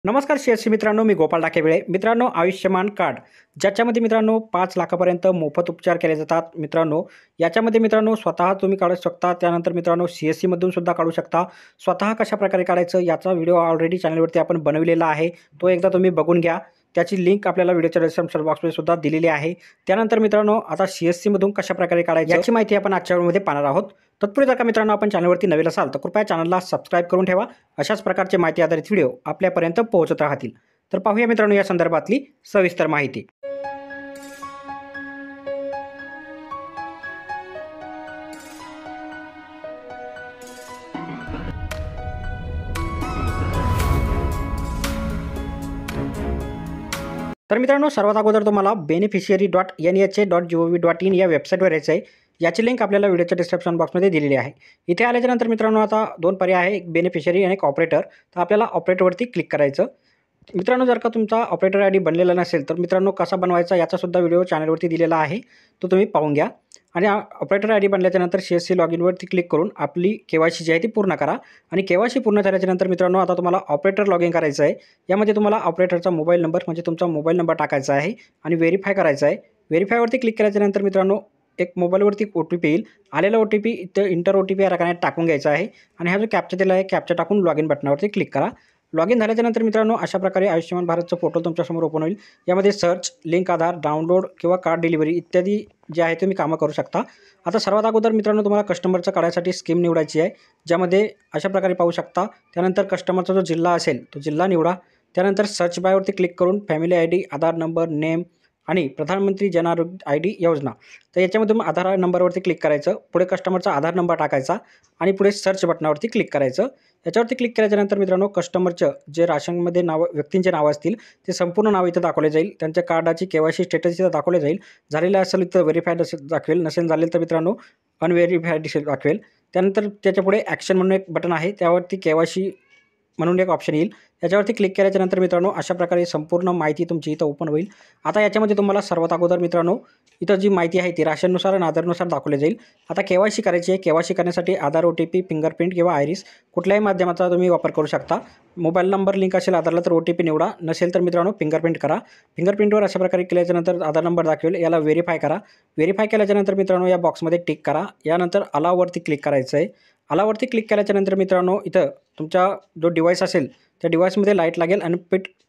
नमस्कार शेअर्स मित्रांनो, मी गोपाल डाकेबिळे. मित्रांनो, आयुष्यमान कार्ड ज्याच्यामध्ये मित्रांनो 5 लाखापर्यंत मोफत उपचार केले जातात. मित्रांनो, याच्यामध्ये मित्रांनो स्वतः तुम्ही काढू शकता. त्यानंतर मित्रांनो CSC मधून सुद्धा काढू शकता. स्वतः कशाप्रकारे काढायचं याचा व्हिडिओ ऑलरेडी चॅनलवरती आपण बनवलेला आहे. तो एकदा तुम्ही बघून घ्या. त्याची लिंक आपल्याला व्हिडिओच्या डिस्क्रिप्शन बॉक्समध्ये सुद्धा दिलेली आहे. त्यानंतर मित्रांनो, आता CSC मधून कशाप्रकारे काढायचं याची माहिती आपण आजच्या व्हिडिओमध्ये पाहणार आहोत. तत्पूर्वी जर का मित्रांनो आपण चॅनलवरती नवीन असाल तर कृपया चॅनलला सबस्क्राईब करून ठेवा. अशाच प्रकारचे माहिती आधारित व्हिडिओ आपल्यापर्यंत पोहोचत राहतील. तर पाहूया मित्रांनो या संदर्भातली सविस्तर माहिती. तर मित्रांनो, सर्वात अगोदर तुम्हाला beneficiary.nha.gov.in या वेबसाईटवर यायचं आहे. याची लिंक आपल्याला व्हिडिओच्या डिस्क्रिप्शन बॉक्समध्ये दिलेली आहे. इथे आल्याच्यानंतर मित्रांनो आता दोन पर्याय आहे, एक बेनिफिशियरी आणि एक ऑपरेटर. तर आपल्याला ऑपरेटरवरती क्लिक करायचं. मित्रांनो, जर का तुमचा ऑपरेटर ID बनलेला नसेल तर मित्रांनो कसा बनवायचा याचासुद्धा व्हिडिओ चॅनलवरती दिलेला आहे, तो तुम्ही पाहून घ्या. आणि ऑपरेटर ID बनल्याच्यानंतर CSC लॉगिनवरती क्लिक करून आपली KYC जी आहे ती पूर्ण करा. आणि KYC पूर्ण झाल्याच्यानंतर मित्रांनो आता तुम्हाला ऑपरेटर लॉगिन करायचं आहे. यामध्ये तुम्हाला ऑपरेटरचा मोबाईल नंबर म्हणजे तुमचा मोबाईल नंबर टाकायचा आहे आणि व्हेरीफाय करायचा आहे. व्हेरीफायवरती क्लिक केल्याच्यानंतर मित्रांनो एक मोबाईलवरती OTP येईल. आलेला OTP इथं इंटर OTP या रकाने टाकून घ्यायचा आहे. आणि हा जो कॅप्चा दिला आहे कॅप्चा टाकून लॉगिन बटनावरती क्लिक करा. लॉगिन झाल्याच्यानंतर मित्रांनो अशा प्रकारे आयुष्यमान भारतचं पोर्टल तुमच्यासमोर ओपन होईल. यामध्ये सर्च, लिंक आधार, डाउनलोड किंवा कार्ड डिलिव्हरी इत्यादी जे आहे तुम्ही कामं करू शकता. आता सर्वात अगोदर मित्रांनो तुम्हाला कस्टमरचं काढायसाठी स्कीम निवडायची आहे, ज्यामध्ये अशा प्रकारे पाहू शकता. त्यानंतर कस्टमरचा जो जिल्हा असेल तो जिल्हा निवडा. त्यानंतर सर्च बायवरती क्लिक करून फॅमिली ID, आधार नंबर, नेम आणि प्रधानमंत्री जन आरोग्य ID योजना. तर याच्यामधून आधार नंबरवरती क्लिक करायचं. पुढे कस्टमरचा आधार नंबर टाकायचा आणि पुढे सर्च बटनावरती क्लिक करायचं. याच्यावरती क्लिक केल्याच्यानंतर मित्रांनो कस्टमरचं जे राशनमध्ये व्यक्तींचे नाव असतील ते संपूर्ण नाव इथं दाखवले जाईल. त्यांच्या कार्डाची KYC स्टेटस इथं दाखवले जाईल. झालेलं असेल तर व्हेरीफाईड दाखवेल, नसेल झालेलं तर मित्रांनो अनव्हेरीफाईड दाखवेल. त्यानंतर त्याच्यापुढे ॲक्शन म्हणून एक बटन आहे, त्यावरती KYC म्हणून एक ऑप्शन येईल. याच्यावरती क्लिक केल्याच्यानंतर मित्रांनो अशा प्रकारे संपूर्ण माहिती तुमची इथं ओपन होईल. आता याच्यामध्ये तुम्हाला सर्वात अगोदर मित्रांनो इथं जी माहिती आहे ती राशननुसार आणि आधारनुसार दाखवली जाईल. आता KYC करायची आहे. KYC करण्यासाठी आधार, OTP, फिंगरप्रिंट किंवा आयरिस कुठल्याही माध्यमाचा तुम्ही वापर करू शकता. मोबाईल नंबर लिंक असेल आधारला तर OTP निवडा, नसेल तर मित्रांनो फिंगरप्रिंट करा. फिंगरप्रिंटवर अशा प्रकारे केल्याच्यानंतर आधार नंबर दाखवेल, याला व्हेरीफाय करा. व्हेरीफाय केल्याच्यानंतर मित्रांनो या बॉक्समध्ये टिक करा. यानंतर अलाववरती क्लिक करायचं आहे. अलावरती क्लिक केल्याच्यानंतर मित्रांनो इथं तुमचा जो डिव्हाइस असेल त्या डिव्हाइसमध्ये लाईट लागेल आणि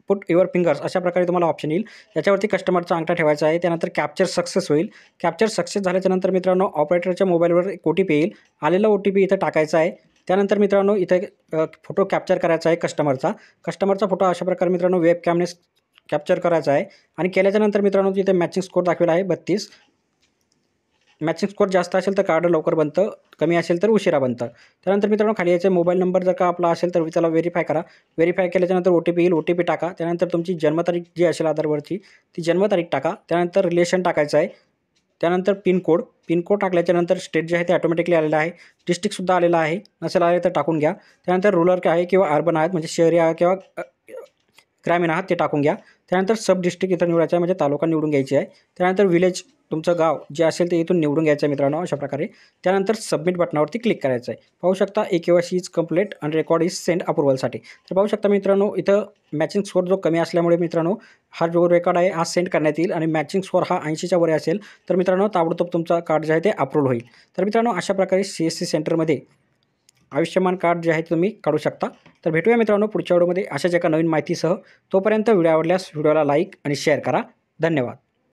पुट युअर फिंगर्स अशा प्रकारे तुम्हाला ऑप्शन येईल. याच्यावरती कस्टमरचा अंगठा ठेवायचा आहे. त्यानंतर कॅप्चर सक्सेस होईल. कॅप्चर सक्सेस झाल्याच्यानंतर मित्रांनो ऑपरेटरच्या मोबाईलवर एक OTP येईल. आलेला OTP इथं टाकायचा आहे. त्यानंतर मित्रांनो इथे फोटो कॅप्चर करायचा आहे कस्टमरचा फोटो अशा प्रकारे मित्रांनो वेब कॅमने कॅप्चर करायचा आहे. आणि केल्याच्यानंतर मित्रांनो तिथे मॅचिंग स्कोर दाखवला आहे 32. मॅचिंग स्कोर जास्त असेल तर कार्ड लवकर बनतं, कमी असेल तर उशिरा बनतं. त्यानंतर मित्रांनो खाली यायचं मोबाईल नंबर जर का आपला असेल तर त्याला व्हेरीफाय करा. व्हेरीफाय केल्याच्यानंतर OTP येईल, OTP टाका. त्यानंतर तुमची जन्मतारीख जी असेल आधारवरची ती जन्मतारीख टाका. त्यानंतर रिलेशन टाकायचं आहे. त्यानंतर पिनकोड टाकल्याच्यानंतर स्टेट जे आहे ते ऑटोमॅटिकली आलेलं आहे. डिस्ट्रिक्टसुद्धा आलेलं आहे, नसेल आले तर टाकून घ्या. त्यानंतर रूरल आहे किंवा अर्बन आहेत म्हणजे शहरी आहे किंवा ग्रामीण आहात ते टाकून घ्या. त्यानंतर सब डिस्ट्रिक्ट इथं निवडायचं आहे म्हणजे तालुका निवडून घ्यायची आहे. त्यानंतर विलेज तुमचं गाव जे असेल ते इथून निवडून घ्यायचं आहे मित्रांनो अशा प्रकारे. त्यानंतर सबमिट बटनावरती क्लिक करायचं आहे. पाहू शकता KYC इज कंप्लीट आणि रेकॉर्ड इज सेंड अप्रुव्हलसाठी. तर पाहू शकता मित्रांनो इथं मॅचिंग स्कोर जो कमी असल्यामुळे मित्रांनो हा जो रेकॉर्ड आहे हा सेंड करण्यात येईल. आणि मॅचिंग स्कोर हा 80च्या वर असेल तर मित्रांनो ताबडतोब तुमचा कार्ड जे आहे ते अप्रूव्ह होईल. तर मित्रांनो अशा प्रकारे CSC सेंटरमध्ये आयुष्यमान कार्ड जे आहे तुम्ही काढू शकता. तर भेटूया मित्रांनो पुढच्या व्हिडिओमध्ये अशाच एका नवीन माहितीसह. तोपर्यंत व्हिडिओ आवडल्यास व्हिडिओला लाईक आणि शेअर करा. धन्यवाद.